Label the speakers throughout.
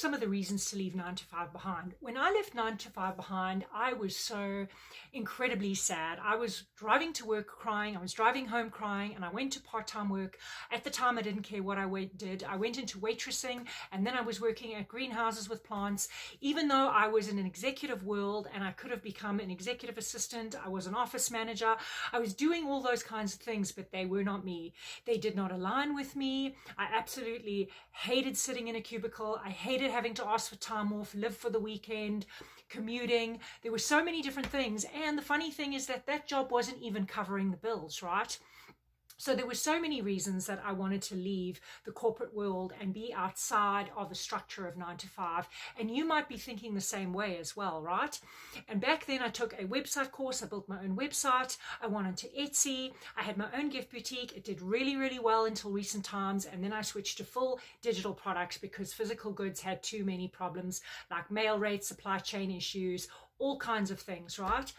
Speaker 1: some of the reasons to leave 9 to 5 behind. When I left 9 to 5 behind, I was so incredibly sad. I was driving to work crying, I was driving home crying, and I went to part-time work. At the time, I didn't care what I did. I went into waitressing, and then I was working at greenhouses with plants. Even though I was in an executive world and I could have become an executive assistant, I was an office manager, I was doing all those kinds of things, but they were not me. They did not align with me. I absolutely hated sitting in a cubicle. I hated having to ask for time off, live for the weekend, commuting. There were so many different things. And the funny thing is that that job wasn't even covering the bills, right? So there were so many reasons that I wanted to leave the corporate world and be outside of the structure of 9 to 5. And you might be thinking the same way as well, right? And back then I took a website course. I built my own website. I went onto Etsy. I had my own gift boutique. It did really, really well until recent times. And then I switched to full digital products because physical goods had too many problems like mail rates, supply chain issues, all kinds of things, right?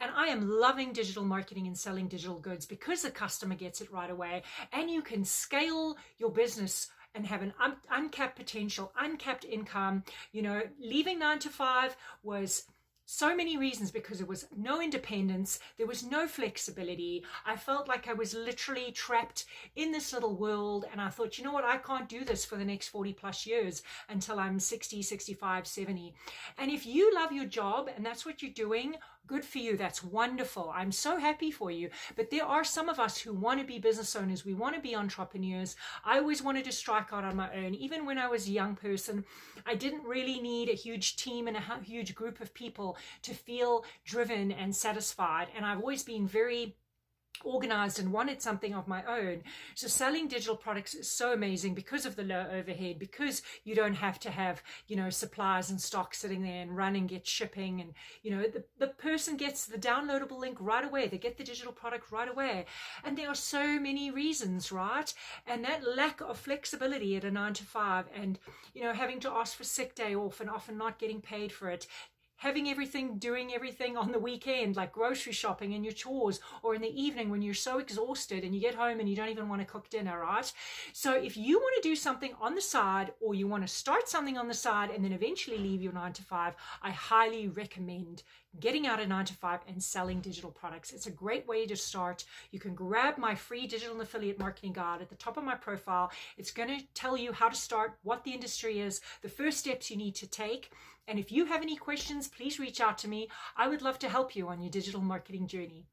Speaker 1: And I am loving digital marketing and selling digital goods because the customer gets it right away, and you can scale your business and have an uncapped potential, uncapped income. You know, leaving 9 to 5 was so many reasons because there was no independence, there was no flexibility. I felt like I was literally trapped in this little world, and I thought, you know what, I can't do this for the next 40 plus years until I'm 60, 65, 70. And if you love your job and that's what you're doing, good for you. That's wonderful. I'm so happy for you. But there are some of us who want to be business owners. We want to be entrepreneurs. I always wanted to strike out on my own. Even when I was a young person, I didn't really need a huge team and a huge group of people to feel driven and satisfied. And I've always been very organized and wanted something of my own. So selling digital products is so amazing because of the low overhead, because you don't have to have, you know, supplies and stock sitting there and run and get shipping. And, you know, the person gets the downloadable link right away. They get the digital product right away. And there are so many reasons, right? And that lack of flexibility at a 9 to 5 and, you know, having to ask for sick day off and often not getting paid for it, doing everything on the weekend, like grocery shopping and your chores, or in the evening when you're so exhausted and you get home and you don't even want to cook dinner, right? So if you want to do something on the side, or you want to start something on the side and then eventually leave your 9 to 5, I highly recommend getting out of 9 to 5 and selling digital products. It's a great way to start. You can grab my free digital affiliate marketing guide at the top of my profile. It's going to tell you how to start, what the industry is, the first steps you need to take. And if you have any questions, please reach out to me. I would love to help you on your digital marketing journey.